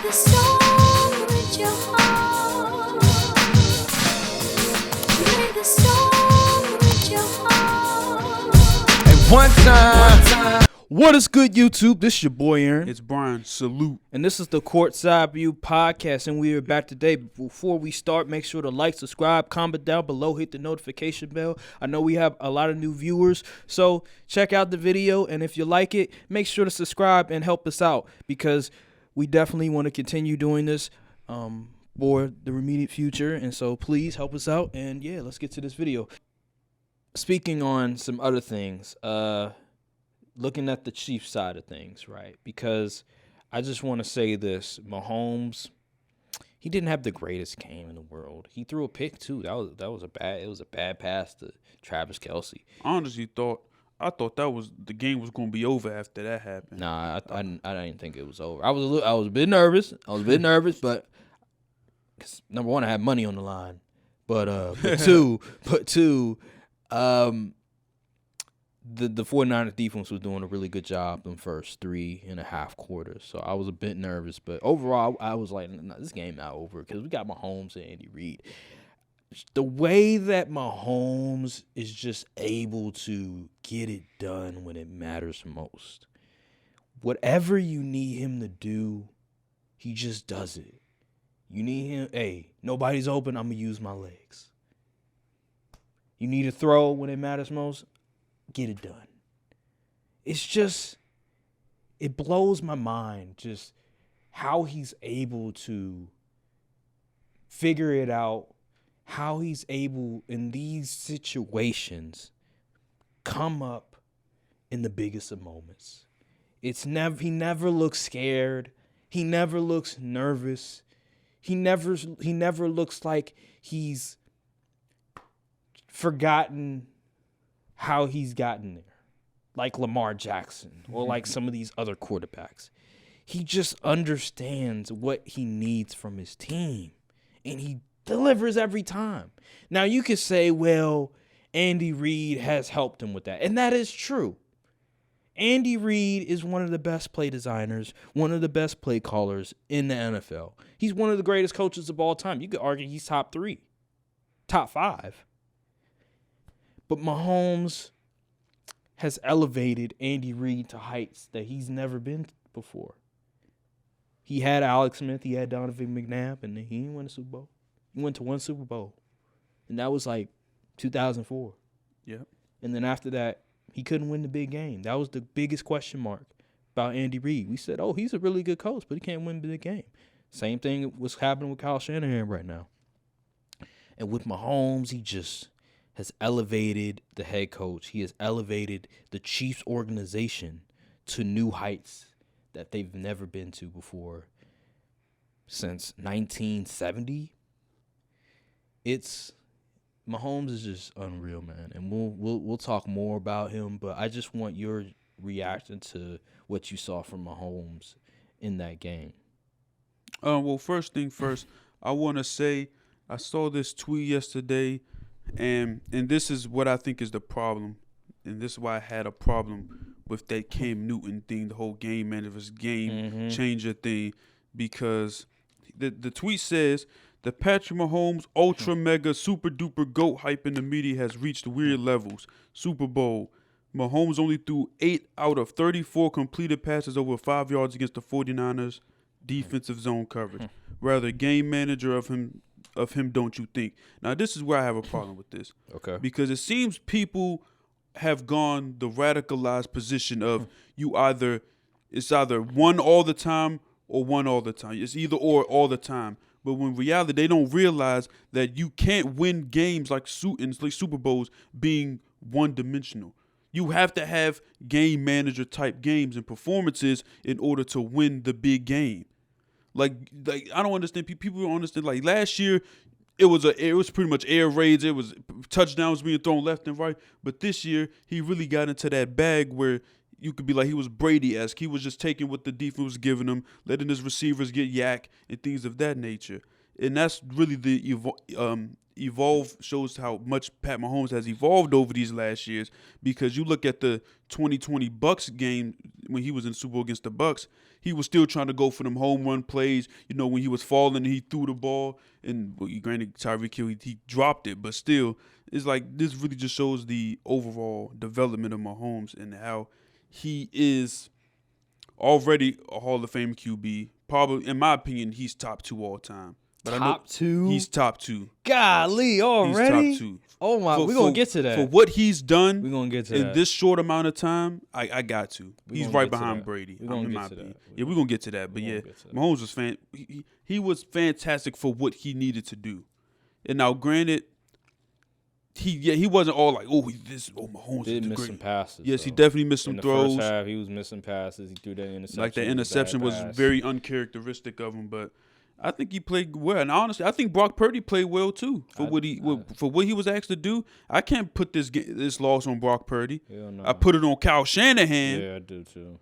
the song with your heart. Play the song with your heart. And one time. What is good, YouTube? This is your boy Aaron. It's Brian. Salute. And this is the Courtside View podcast, and we are back today. Before we start, make sure to like, subscribe, comment down below, hit the notification bell. I know we have a lot of new viewers, so check out the video, and if you like it, make sure to subscribe and help us out, because we definitely want to continue doing this for the immediate future, and so please help us out, and yeah, let's get to this video. Speaking on some other things, looking at the Chiefs side of things, right? Because I just want to say this: Mahomes, he didn't have the greatest game in the world. He threw a pick too. That was a bad pass to Travis Kelce. I honestly thought the game was going to be over after that happened. Nah, I didn't think it was over. I was a bit nervous. But cause number one, I had money on the line. But two. The 49ers defense was doing a really good job in the first 3.5 quarters. So I was a bit nervous. But overall, I was like, nah, this game not over, because we got Mahomes and Andy Reid. The way that Mahomes is just able to get it done when it matters most. Whatever you need him to do, he just does it. You need him, hey, nobody's open, I'm going to use my legs. You need to throw when it matters most, get it done. It's just, it blows my mind just how he's able to figure it out, how he's able in these situations come up in the biggest of moments. He never looks scared. He never looks nervous. He never looks like he's forgotten how he's gotten there, like Lamar Jackson or like some of these other quarterbacks. He just understands what he needs from his team, and he delivers every time. Now, you could say, well, Andy Reid has helped him with that, and that is true. Andy Reid is one of the best play designers, one of the best play callers in the NFL. He's one of the greatest coaches of all time. You could argue he's top 3, top 5. But Mahomes has elevated Andy Reid to heights that he's never been before. He had Alex Smith, he had Donovan McNabb, and he didn't win a Super Bowl. He went to one Super Bowl, and that was like 2004. Yep. And then after that, he couldn't win the big game. That was the biggest question mark about Andy Reid. We said, oh, he's a really good coach, but he can't win the big game. Same thing was happening with Kyle Shanahan right now. And with Mahomes, he just has elevated the head coach. He has elevated the Chiefs organization to new heights that they've never been to before since 1970. Mahomes is just unreal, man, and we'll talk more about him. But I just want your reaction to what you saw from Mahomes in that game. Well, first thing first, I want to say I saw this tweet yesterday. And this is what I think is the problem, and this is why I had a problem with that Cam Newton thing, the whole game manager's game changer thing, because the tweet says the Patrick Mahomes ultra mega super duper GOAT hype in the media has reached weird levels. Super Bowl. Mahomes only threw 8 out of 34 completed passes over 5 yards against the 49ers defensive zone coverage. Rather, game manager of him, don't you think? Now, this is where I have a problem with this. Okay. Because it seems people have gone the radicalized position of it's either one all the time or one all the time. It's either or all the time. But when in reality, they don't realize that you can't win games like Super Bowls being one-dimensional. You have to have game manager type games and performances in order to win the big game. Like I don't understand. People don't understand. Like last year, it was pretty much air raids. It was touchdowns being thrown left and right. But this year, he really got into that bag where you could be like he was Brady-esque. He was just taking what the defense was giving him, letting his receivers get yak and things of that nature. And that's really the evolve shows how much Pat Mahomes has evolved over these last years, because you look at the 2020 Bucks game when he was in Super Bowl against the Bucks, he was still trying to go for them home run plays. You know, when he was falling, he threw the ball, and granted, Tyreek Hill, he dropped it, but still, it's like this really just shows the overall development of Mahomes and how he is already a Hall of Fame QB. Probably, in my opinion, he's top 2 all time. But Top 2? He's top 2. Golly, already? He's top 2. Oh, my. We're going to get to that. For what he's done we're gonna get to in that. this short amount of time, I got to. He's right behind Brady. We're going to get to that. Yeah, we're going to get to that. But yeah, Mahomes was he was fantastic for what he needed to do. And now, granted, he wasn't all like, Mahomes did is miss great. some passes. Yes, though. he definitely missed some in the throws. First half, he was missing passes. He threw that interception. Like the interception was very uncharacteristic of him, but I think he played well. And honestly, I think Brock Purdy played well too for what he was asked to do. I can't put this loss on Brock Purdy. No. I put it on Kyle Shanahan. Yeah, I do too.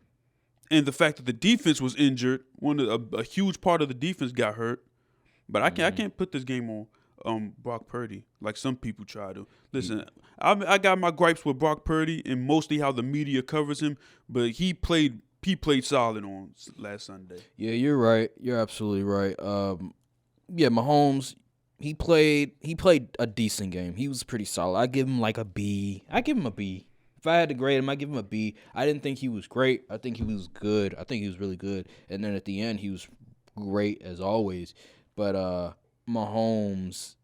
And the fact that the defense was injured, a huge part of the defense got hurt. But I can't put this game on Brock Purdy like some people try to. Listen, I got my gripes with Brock Purdy and mostly how the media covers him, but he played solid on last Sunday. Yeah, you're right. You're absolutely right. Yeah, Mahomes, he played a decent game. He was pretty solid. I give him like a B. If I had to grade him, I give him a B. I didn't think he was great. I think he was good. I think he was really good. And then at the end, he was great as always. But Mahomes,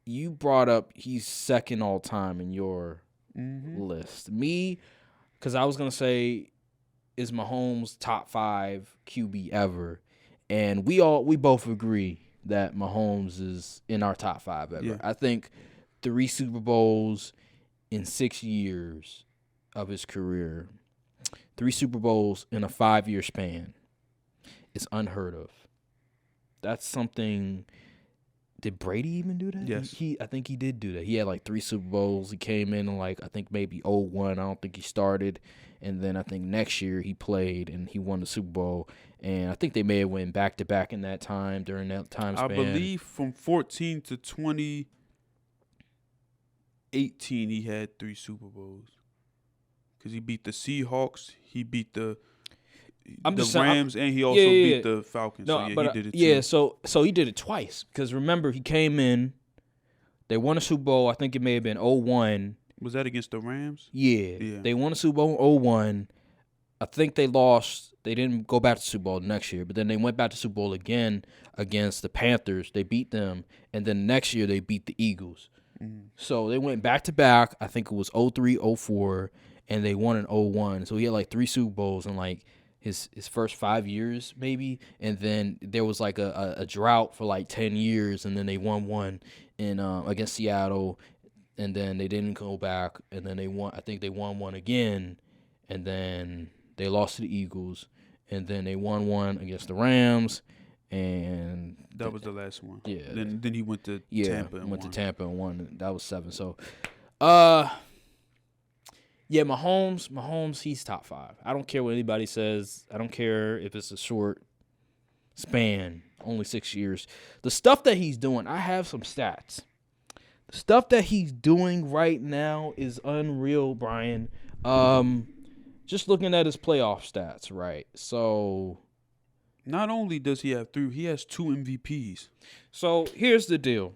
you brought up he's second all time in your list. Me, because I was gonna say, is Mahomes top 5 QB ever, and we both agree that Mahomes is in our top 5 ever. Yeah. I think 3 Super Bowls in 6 years of his career, 3 Super Bowls in a 5-year span is unheard of. That's something. Did Brady even do that? Yes. I think he did do that. He had like 3 Super Bowls. He came in like, I think maybe 0-1. I don't think he started. And then I think next year he played and he won the Super Bowl. And I think they may have went back-to-back in that time, during that time span. I believe from 14 to 2018 he had 3 Super Bowls. Because he beat the Seahawks, he beat the Rams, and he also beat the Falcons. No, so, but, he did it too. Yeah, so he did it twice. Because remember, he came in, they won a Super Bowl. I think it may have been 0-1. Was that against the Rams? Yeah. They won a Super Bowl in 0-1. I think they lost. They didn't go back to Super Bowl next year, but then they went back to Super Bowl again against the Panthers. They beat them, and then next year they beat the Eagles. So they went back-to-back. I think it was 0-3, 0-4, and they won in 0-1. So he had like 3 Super Bowls in like his first 5 years maybe, and then there was like a drought for like 10 years, and then they won one in against Seattle, and then they didn't go back, and then they won. I think they won one again, and then they lost to the Eagles, and then they won one against the Rams, and that was the last one. Yeah. Then he went to Tampa and went won. to Tampa and won. That was 7. So, yeah, Mahomes, he's top 5. I don't care what anybody says. I don't care if it's a short span, only 6 years. The stuff that he's doing, I have some stats. The stuff that he's doing right now is unreal, Brian. Just looking at his playoff stats, right? So, not only does he have 3, he has 2 MVPs. So here's the deal.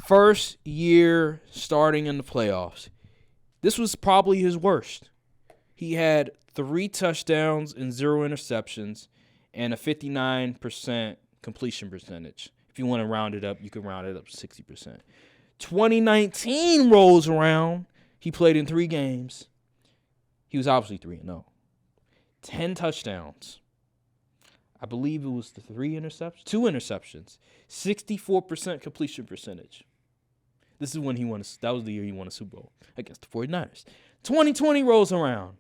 First year starting in the playoffs. This was probably his worst. He had 3 touchdowns and 0 interceptions and a 59% completion percentage. If you want to round it up, you can round it up to 60%. 2019 rolls around. He played in 3 games. He was obviously 3-0. 10 touchdowns. I believe it was 2 interceptions. 64% completion percentage. This is when he won. That was the year he won a Super Bowl against the 49ers. 2020 rolls around.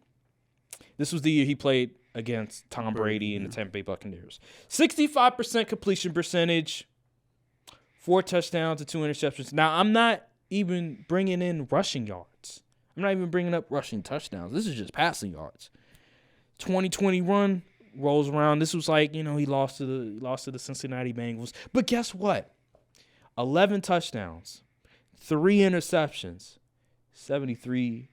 This was the year he played against Tom Brady and the Tampa Bay Buccaneers. 65% completion percentage, 4 touchdowns and 2 interceptions. Now, I'm not even bringing in rushing yards. I'm not even bringing up rushing touchdowns. This is just passing yards. 2020 run rolls around. This was like, he lost to the Cincinnati Bengals. But guess what? 11 touchdowns. 3 interceptions, 73%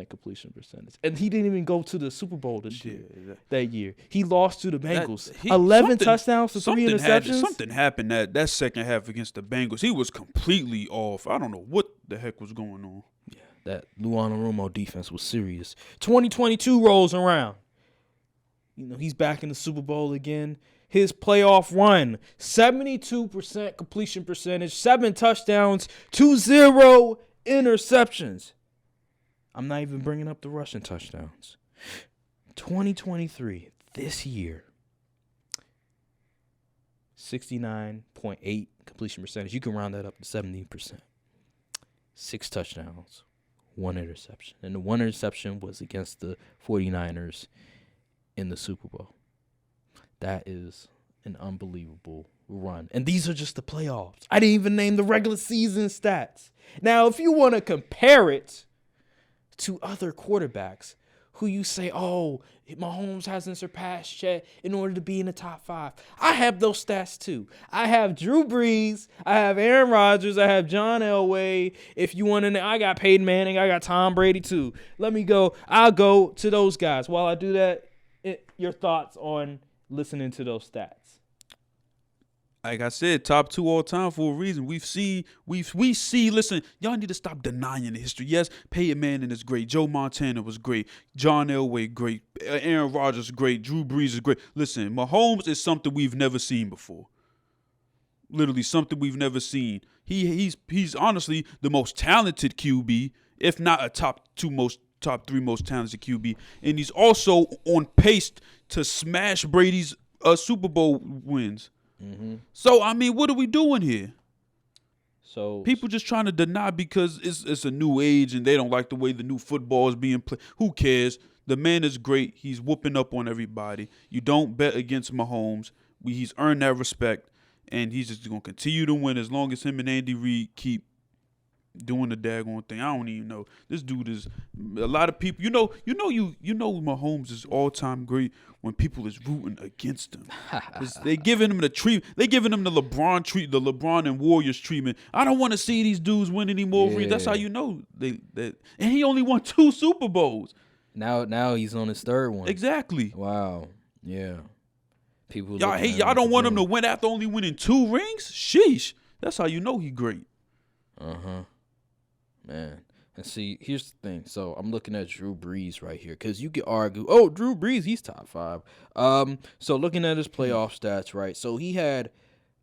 completion percentage. And he didn't even go to the Super Bowl this year. That year. He lost to the Bengals. 11 touchdowns to 3 interceptions. Something happened that second half against the Bengals. He was completely off. I don't know what the heck was going on. Yeah, that Luanarumo defense was serious. 2022 rolls around. He's back in the Super Bowl again. His playoff run, 72% completion percentage, 7 touchdowns, 0 interceptions. I'm not even bringing up the rushing touchdowns. 2023, this year, 69.8 completion percentage. You can round that up to 70%. 6 touchdowns, 1 interception. And the 1 interception was against the 49ers in the Super Bowl. That is an unbelievable run. And these are just the playoffs. I didn't even name the regular season stats. Now, if you want to compare it to other quarterbacks who you say, oh, Mahomes hasn't surpassed yet in order to be in the top 5. I have those stats too. I have Drew Brees. I have Aaron Rodgers. I have John Elway. If you want to know, I got Peyton Manning. I got Tom Brady too. I'll go to those guys. While I do that, your thoughts on listening to those stats? Like I said, top 2 all time for a reason. We see, listen, y'all need to stop denying the history. Yes, Peyton Manning is great. Joe Montana was great. John Elway, great. Aaron Rodgers, great. Drew Brees is great. Listen, Mahomes is something we've never seen before. Literally something we've never seen. He's honestly the most talented QB, if not a top 3 most talented QB. And he's also on pace to smash Brady's Super Bowl wins. Mm-hmm. So, I mean, what are we doing here? So people just trying to deny because it's a new age and they don't like the way the new football is being played. Who cares? The man is great. He's whooping up on everybody. You don't bet against Mahomes. He's earned that respect, and he's just going to continue to win as long as him and Andy Reid keep doing the daggone thing. I don't even know. This dude is a lot of people. Mahomes is all time great when people is rooting against him. They giving him the treatment. They giving him the LeBron and Warriors treatment. I don't want to see these dudes win anymore. Yeah. That's how you know and he only won 2 Super Bowls. Now he's on his 3rd one. Exactly. Wow. Yeah. Y'all don't want him to win after only winning 2 rings? Sheesh. That's how you know he great. Uh-huh. Man, and see, here's the thing. So I'm looking at Drew Brees right here because you could argue, oh, Drew Brees, he's top 5. So looking at his playoff stats, right? So he had,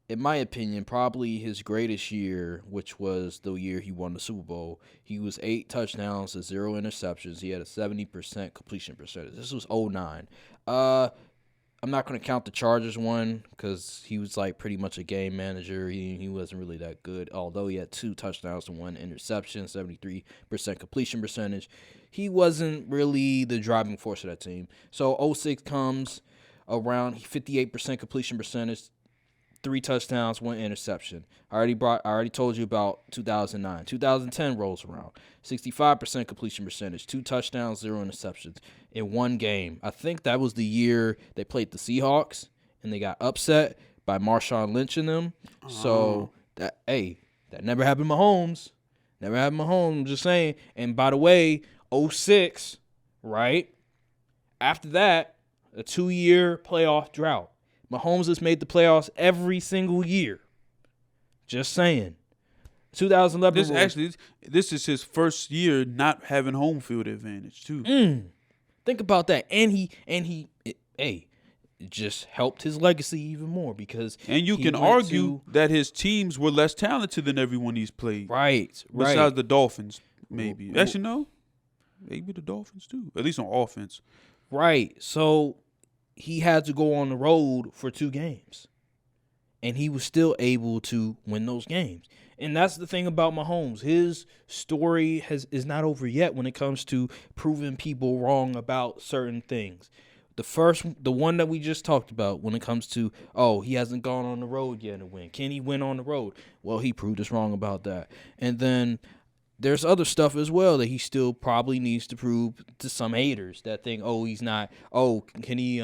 in my opinion, probably his greatest year, which was the year he won the Super Bowl. He was 8 touchdowns to 0 interceptions. He had a 70% completion percentage. This was 2009. I'm not going to count the Chargers one because he was like pretty much a game manager. He wasn't really that good, although he had 2 touchdowns to 1 interception, 73% completion percentage. He wasn't really the driving force of that team. So 06 comes around 58% completion percentage, 3 touchdowns, 1 interception. I already told you about 2009. 2010 rolls around. 65% completion percentage, 2 touchdowns, 0 interceptions in 1 game. I think that was the year they played the Seahawks and they got upset by Marshawn Lynch and them. So that never happened to Mahomes. Never happened to Mahomes, just saying. And by the way, 06, right? After that, a 2-year playoff drought. Mahomes has made the playoffs every single year. Just saying. 2011. This is his first year not having home field advantage too. Think about that, and it just helped his legacy even more because. And you can argue that his teams were less talented than everyone he's played. Right. Besides the Dolphins, maybe. Actually, maybe the Dolphins too. At least on offense. Right. So he had to go on the road for 2 games. And he was still able to win those games. And that's the thing about Mahomes. His story is not over yet when it comes to proving people wrong about certain things. The one that we just talked about when it comes to, he hasn't gone on the road yet to win. Can he win on the road? Well, he proved us wrong about that. And then there's other stuff as well that he still probably needs to prove to some haters that think, he's not. Can he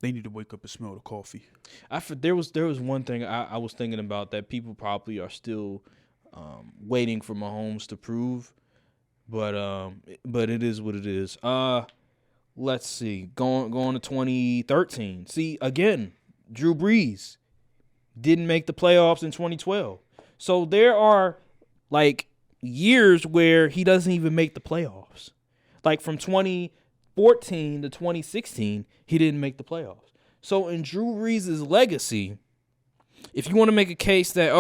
They need to wake up and smell the coffee. There was one thing I was thinking about that people probably are still waiting for Mahomes to prove, But it is what it is. Let's see. Going to 2013. See, again, Drew Brees didn't make the playoffs in 2012. So there are like years where he doesn't even make the playoffs. Like from 2014 to 2016, he didn't make the playoffs. So in Drew Brees' legacy, if you want to make a case that,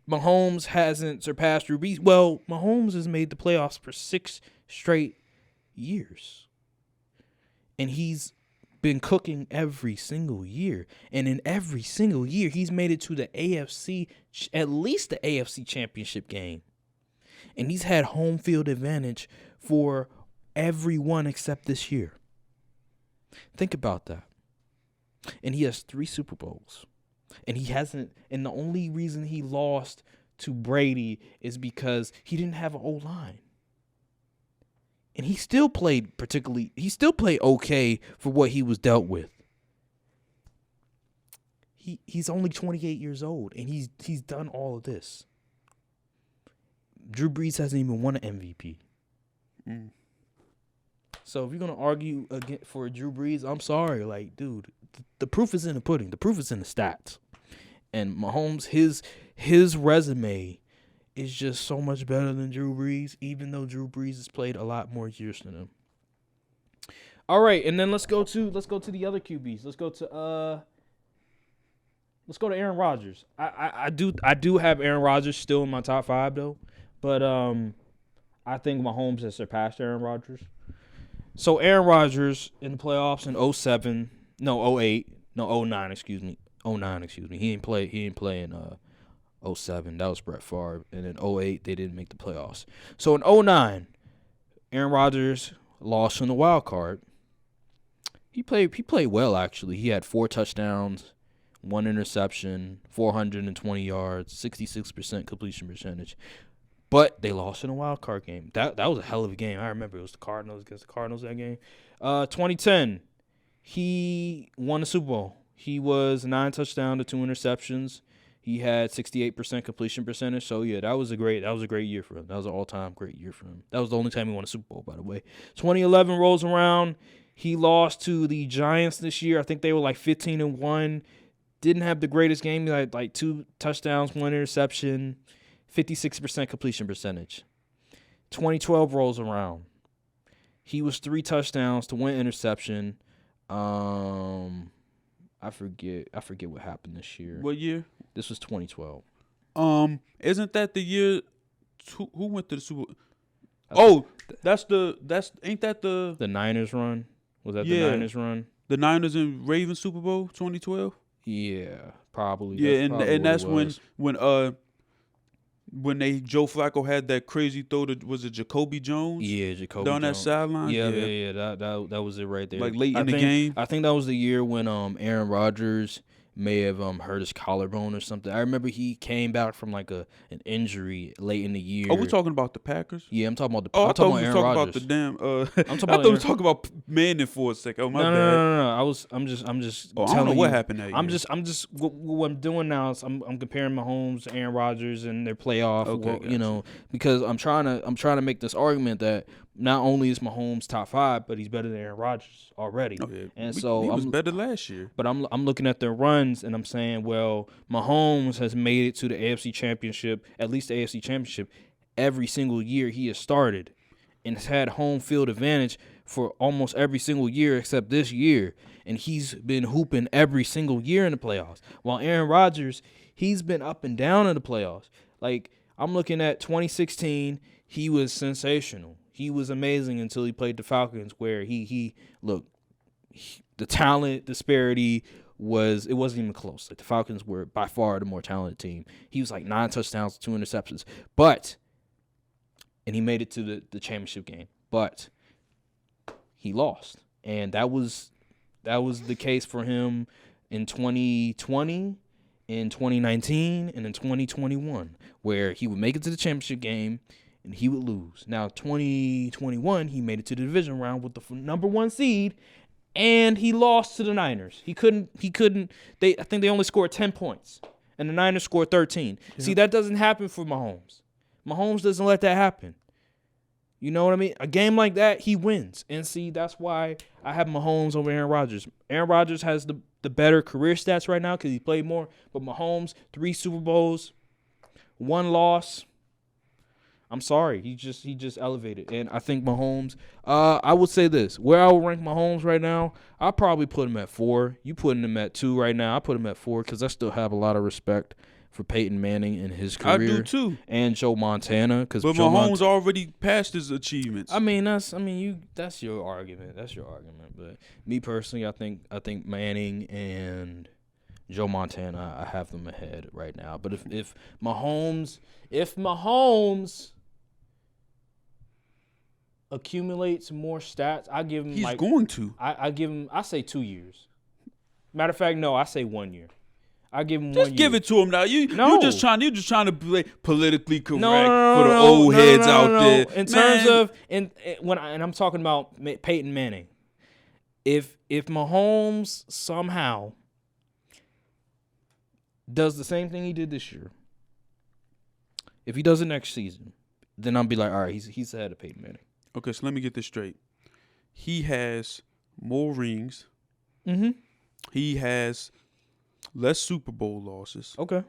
Mahomes hasn't surpassed Drew Brees, well, Mahomes has made the playoffs for 6 straight years. And he's been cooking every single year. And in every single year, he's made it to the AFC, at least the AFC championship game. And he's had home field advantage for everyone except this year. Think about that. And he has 3 Super Bowls. And and the only reason he lost to Brady is because he didn't have an O-line. And he still played okay for what he was dealt with. He's only 28 years old, and he's done all of this. Drew Brees hasn't even won an MVP. So if you're going to argue again for Drew Brees, I'm sorry. Like, dude, the proof is in the pudding. The proof is in the stats. And Mahomes, his resume is just so much better than Drew Brees, even though Drew Brees has played a lot more years than him. All right, and then let's go to the other QBs. Let's go to Aaron Rodgers. I do have Aaron Rodgers still in my top 5 though, but I think Mahomes has surpassed Aaron Rodgers. So Aaron Rodgers in the playoffs in 09, excuse me. He didn't play in 07. That was Brett Favre. And in 08, they didn't make the playoffs. So in 09, Aaron Rodgers lost in the wild card. He played well, actually. He had 4 touchdowns, 1 interception, 420 yards, 66% completion percentage. But they lost in a wild card game. That was a hell of a game. I remember it was the Cardinals against the Cardinals that game. 2010, he won the Super Bowl. He was 9 touchdowns to 2 interceptions. He had 68% completion percentage. So yeah, that was a great year for him. That was an all-time great year for him. That was the only time he won a Super Bowl, by the way. 2011 rolls around. He lost to the Giants this year. I think they were like 15-1. Didn't have the greatest game. He had like 2 touchdowns, 1 interception, 56% completion percentage. 2012 rolls around. He was 3 touchdowns to 1 interception. I forget what happened this year. What year? This was 2012. Isn't that the year? Who went to the Super Bowl? Ain't that the Niners run? Was that Yeah. the Niners run? the Niners and Ravens Super Bowl 2012? Yeah, probably. Yeah, That's probably and what that's it was. when Joe Flacco had that crazy throw to, was it Jacoby Jones? Yeah, Jacoby down that Jones. sideline. Yeah. That was it right there. Like late I in the think- game. I think that was the year when Aaron Rodgers may have hurt his collarbone or something. I remember he came back from like an injury late in the year. Oh, we're talking about the Packers? Yeah, I'm talking about the. Oh, I'm I talking thought about we were Aaron talking Rodgers. about the damn. I'm talking I about thought we were Aaron- talking about Manning for a second. Oh my bad. No. I'm just. Oh, I telling don't know what you- happened that year. I'm just. What I'm doing now is I'm comparing Mahomes to Aaron Rodgers and their playoff. Okay, gotcha. Because I'm trying to make this argument that not only is Mahomes top 5, but he's better than Aaron Rodgers already. Oh, yeah. And he so was I'm better last year. But I'm looking at their runs and I'm saying, well, Mahomes has made it to the AFC Championship, at least the AFC Championship, every single year he has started, and has had home field advantage for almost every single year except this year. And he's been hooping every single year in the playoffs. While Aaron Rodgers, he's been up and down in the playoffs. Like, I'm looking at 2016, he was sensational. He was amazing until he played the Falcons, where the talent disparity wasn't even close. Like, the Falcons were by far the more talented team. He was like 9 touchdowns, 2 interceptions. And he made it to the championship game. But he lost. And that was the case for him in 2020, in 2019, and in 2021, where he would make it to the championship game and he would lose. Now, 2021, he made it to the division round with the number 1 seed, and he lost to the Niners. I think they only scored 10 points, and the Niners scored 13. Yeah. See, that doesn't happen for Mahomes. Mahomes doesn't let that happen. You know what I mean? A game like that, he wins. And see, that's why I have Mahomes over Aaron Rodgers. Aaron Rodgers has the better career stats right now because he played more. But Mahomes, 3 Super Bowls, 1 loss. I'm sorry. He just elevated. And I think Mahomes, I would say this. Where I would rank Mahomes right now, I'll probably put him at 4. You putting him at 2 right now. I put him at 4 because I still have a lot of respect for Peyton Manning in his career. I do too. And Joe Montana. But Mahomes already passed his achievements. That's your argument. That's your argument. But me personally, I think Manning and Joe Montana, I have them ahead right now. But if Mahomes accumulates more stats, I give him He's going to. I give him, I say 2 years. Matter of fact, no, I say 1 year. I give him 1 Just year. give it to him now. You just trying to play politically correct No, for the old heads out there. In terms of and I'm talking about Peyton Manning. If Mahomes somehow does the same thing he did this year, if he does it next season, then I'll be like, all right, he's ahead of Peyton Manning. Okay, so let me get this straight. He has more rings. Mm-hmm. He has less Super Bowl losses. Okay.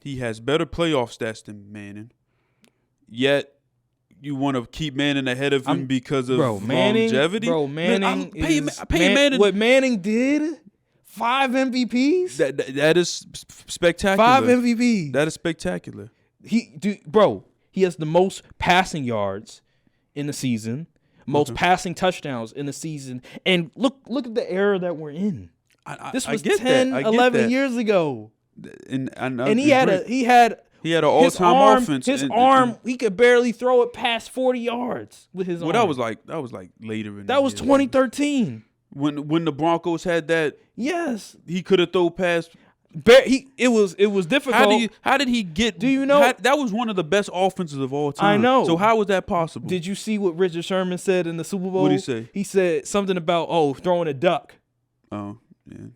He has better playoff stats than Manning. Yet you want to keep Manning ahead of him because of longevity? Manning Manning. What Manning did? 5 MVPs? That is spectacular. 5 MVPs. That is spectacular. He has the most passing yards in the season, most passing touchdowns in the season. And look at the era that we're in. This was 10, 11 years ago. And he had an all-time offense. His arm, he could barely throw it past 40 yards with his arm. That was like later in that was 2013. When the Broncos had that. Yes. He could have thrown past. It was difficult. How did he get? Do you know that was one of the best offenses of all time? I know. So how was that possible? Did you see what Richard Sherman said in the Super Bowl? What did he say? He said something about throwing a duck. Oh yeah,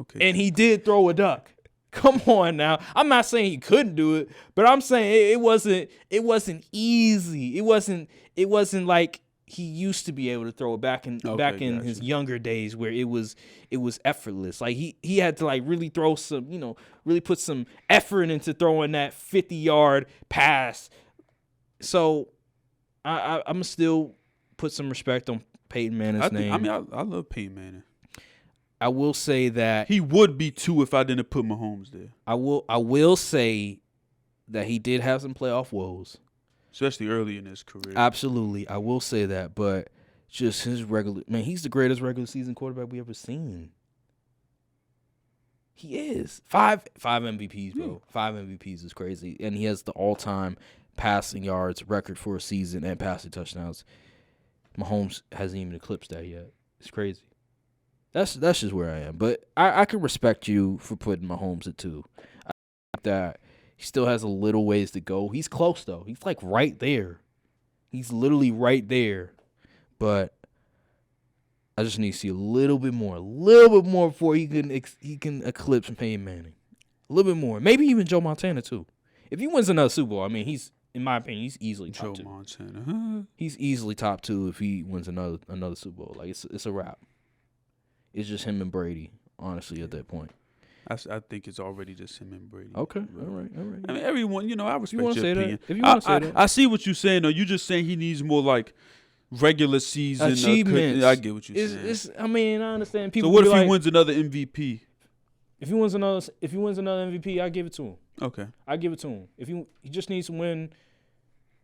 okay. And he did throw a duck. Come on now. I'm not saying he couldn't do it, but I'm saying it wasn't easy. It wasn't like he used to be able to throw it back in his younger days where it was effortless. Like he had to like really throw some, really put some effort into throwing that 50-yard pass. So I'm still put some respect on Peyton Manning's name. I love Peyton Manning. I will say that he would be 2 if I didn't put Mahomes there. I will say that he did have some playoff woes. Especially early in his career. Absolutely. I will say that, but just his he's the greatest regular season quarterback we ever seen. He is. 5 MVPs, bro. 5 MVPs is crazy. And he has the all-time passing yards record for a season and passing touchdowns. Mahomes hasn't even eclipsed that yet. It's crazy. That's just where I am. But I can respect you for putting Mahomes at 2. I think that he still has a little ways to go. He's close, though. He's like right there. He's literally right there. But I just need to see a little bit more before he can eclipse Peyton Manning. A little bit more. Maybe even Joe Montana, too. If he wins another Super Bowl, he's, in my opinion, he's easily top 2. Joe Montana. He's easily top 2 if he wins another Super Bowl. Like, it's a wrap. It's just him and Brady, honestly, at that point. I think it's already just him and Brady. Okay, all right. I mean, everyone, I respect your opinion. If you want to say that. I see what you're saying, though. You're just saying he needs more, like, regular season achievements. I get what you're saying. I understand. People. So what if he wins another MVP? If he wins another MVP, I give it to him. Okay, I give it to him. If he just needs to win,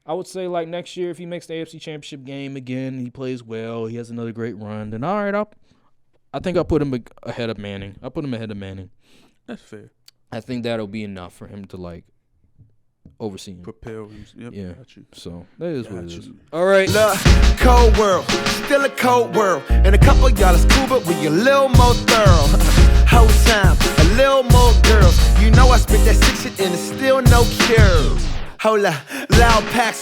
I would say like next year if he makes the AFC Championship game again, he plays well, he has another great run. Then all right, I think I'll put him ahead of Manning. I'll put him ahead of Manning. That's fair. I think that'll be enough for him to like oversee him. Prepare him. Yep, yeah. Got you. So that is what it is. All right. Look, cold world, still a cold world. And a couple of y'all is cool, but we a little more thorough. Whole time, a little more girls. You know I spit that sick shit and it's still no cure. Hold up, loud packs like